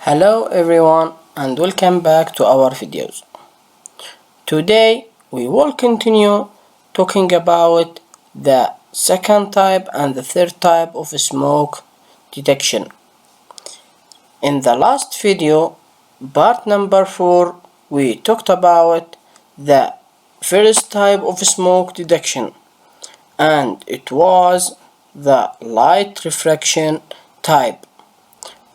Hello everyone and welcome back to our videos. Today we will continue talking about the second type and the third type of smoke detection. In the last video, part number 4, we talked about the first type of smoke detection, and it was the light refraction type,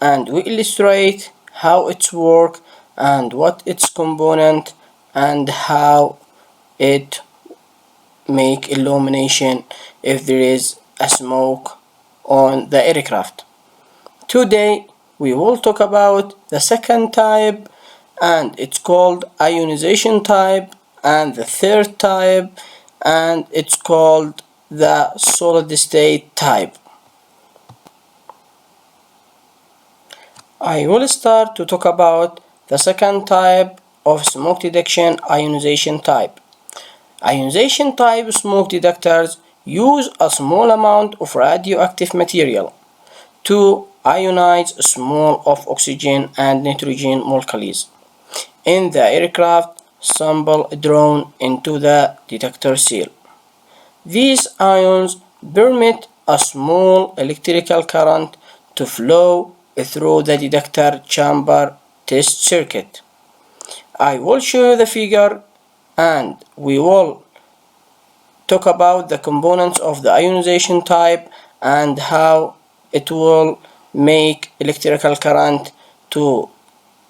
and we illustrate how it's work and what its component and how it make illumination if there is a smoke on the aircraft. Today we will talk about the second type, and it's called ionization type, and the third type, and it's called the solid state type. I will start to talk about the second type of smoke detection, ionization type. Ionization type smoke detectors use a small amount of radioactive material to ionize small of oxygen and nitrogen molecules in the aircraft sample drawn into the detector cell. These ions permit a small electrical current to flow through the detector chamber test circuit. I will show you the figure and we will talk about the components of the ionization type and how it will make electrical current to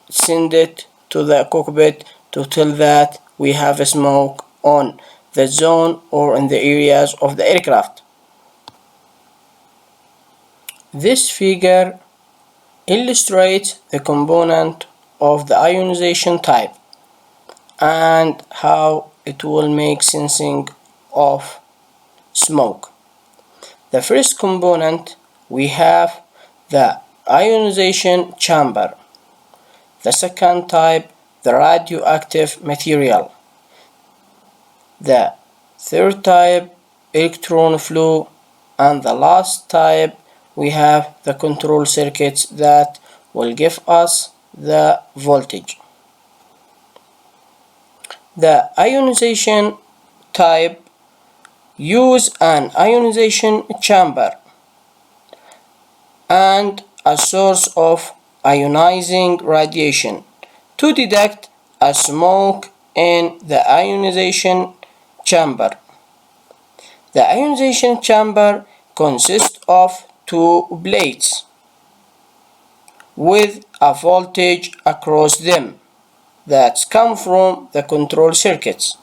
send it to the cockpit to tell that we have a smoke on the zone or in the areas of the aircraft. This figure illustrates the component of the ionization type and how it will make sensing of smoke. The first component, we have the ionization chamber. The second type, the radioactive material. The third type, electron flow, and the last type, we have the control circuits that will give us the voltage. The ionization type use an ionization chamber and a source of ionizing radiation to detect a smoke in the ionization chamber. The ionization chamber consists of two plates with a voltage across them that come from the control circuits.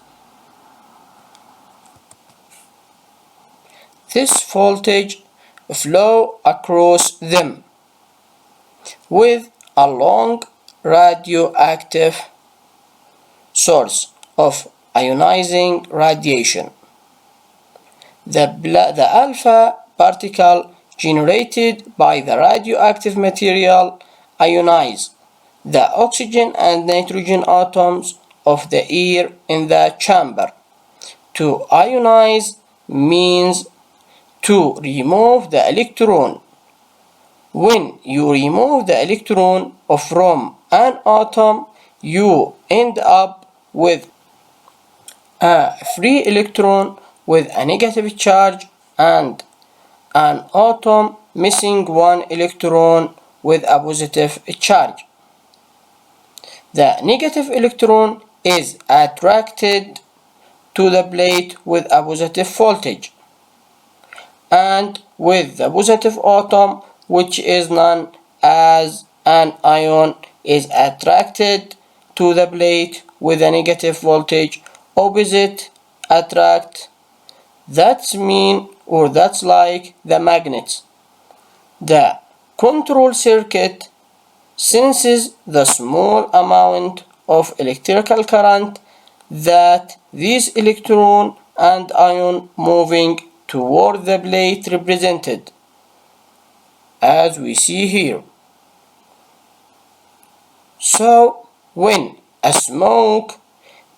This voltage flow across them with a long radioactive source of ionizing radiation. The alpha particle generated by the radioactive material ionize the oxygen and nitrogen atoms of the air in the chamber. To ionize means to remove the electron. When you remove the electron from an atom, you end up with a free electron with a negative charge and an atom missing one electron with a positive charge. The negative electron is attracted to the plate with a positive voltage, and with the positive atom, which is known as an ion, is attracted to the plate with a negative voltage. Opposite attract. That's mean, or that's like the magnets. The control circuit senses the small amount of electrical current that these electron and ion moving toward the plate represented, as we see here. So when a smoke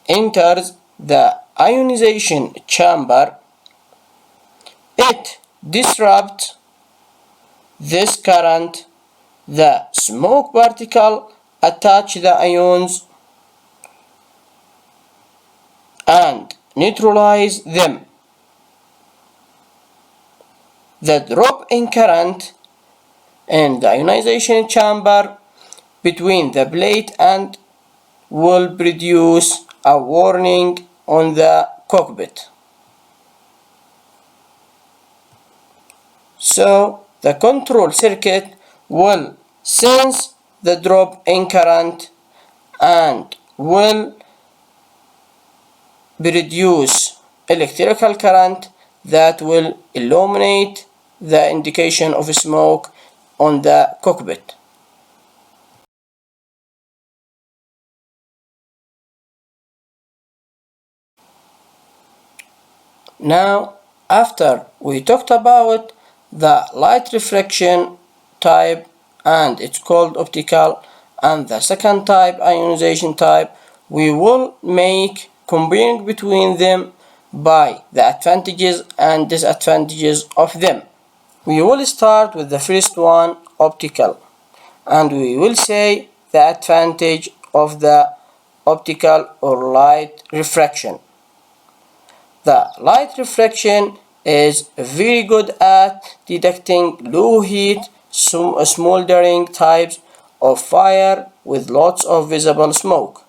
enters the ionization chamber, it disrupts this current the smoke particle attach the ions and neutralize them. The drop in current in the ionization chamber between the plate and will produce a warning on the cockpit. So the control circuit will sense the drop in current and will produce electrical current that will illuminate the indication of smoke on the cockpit. Now, after we talked about the light refraction type, and it's called optical, and the second type, ionization type, we will make comparing between them by the advantages and disadvantages of them. We will start with the first one, optical, and we will say the advantage of the optical or light refraction. The light refraction is very good at detecting low heat, smoldering types of fire with lots of visible smoke.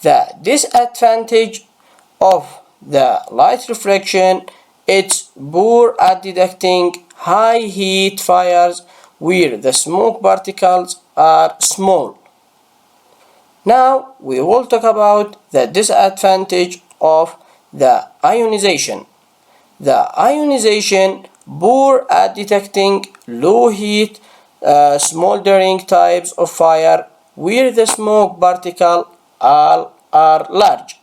The disadvantage of the light refraction is poor at detecting high heat fires where the smoke particles are small. Now we will talk about the disadvantage of the ionization. The ionization poor at detecting low heat smoldering types of fire where the smoke particles are large.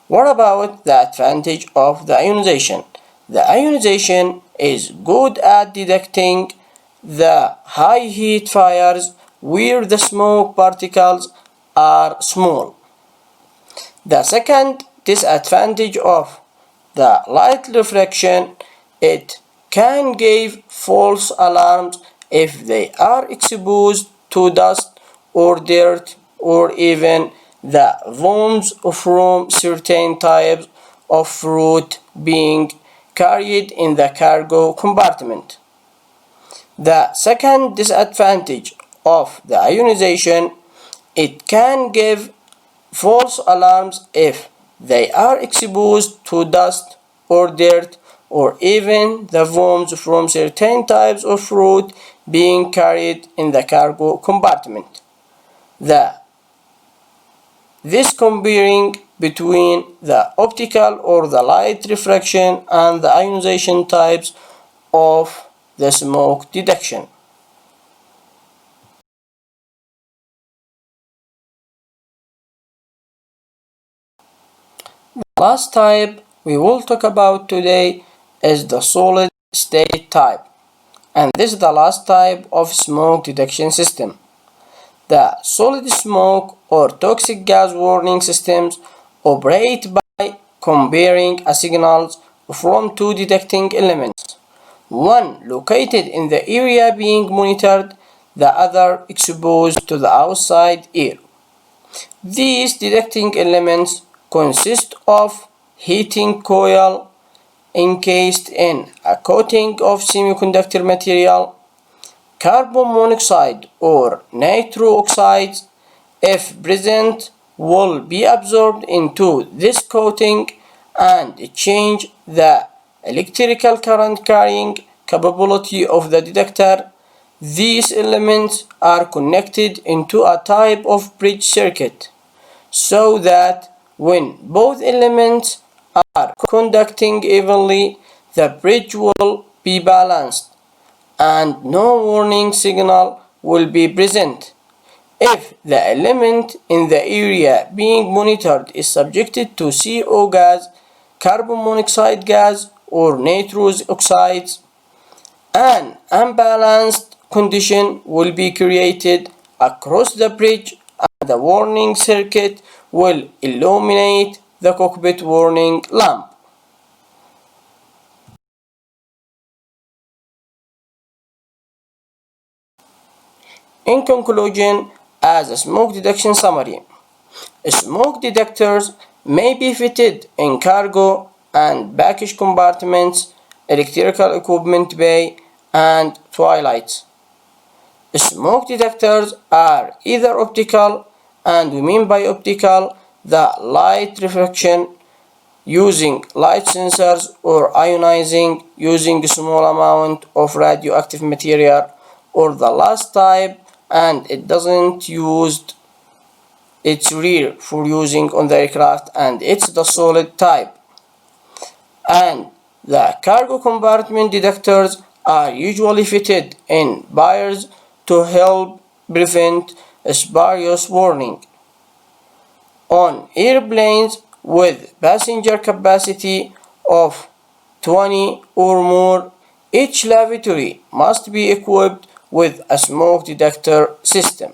What about the advantage of the ionization? The ionization is good at detecting the high heat fires where the smoke particles are small. The second disadvantage of the light refraction, it can give false alarms if they are exposed to dust or dirt or even the fumes from certain types of fruit being carried in the cargo compartment. The second disadvantage of the ionization, it can give false alarms if they are exposed to dust or dirt or even the fumes from certain types of fruit being carried in the cargo compartment. This comparing between the optical or the light refraction and the ionization types of the smoke detection. The last type we will talk about today is the solid state type, and this is the last type of smoke detection system. The solid smoke or toxic gas warning systems operate by comparing a signals from two detecting elements, one located in the area being monitored, the other exposed to the outside air. These detecting elements consist of heating coil encased in a coating of semiconductor material, carbon monoxide or nitro oxides, if present, will be absorbed into this coating and change the electrical current carrying capability of the detector. These elements are connected into a type of bridge circuit so that when both elements are conducting evenly, the bridge will be balanced and no warning signal will be present. If the element in the area being monitored is subjected to CO gas, carbon monoxide gas, or nitrous oxides, an unbalanced condition will be created across the bridge and the warning circuit will illuminate the cockpit warning lamp. In conclusion, as a smoke detection summary, smoke detectors may be fitted in cargo and baggage compartments, electrical equipment bay, and toilets. Smoke detectors are either optical, and we mean by optical the light reflection using light sensors, or ionizing using a small amount of radioactive material, or the last type, and it doesn't use its rear for using on the aircraft, and it's the solid type. And the cargo compartment detectors are usually fitted in bars to help prevent spurious warning. On airplanes with passenger capacity of 20 or more, each lavatory must be equipped with a smoke detector system.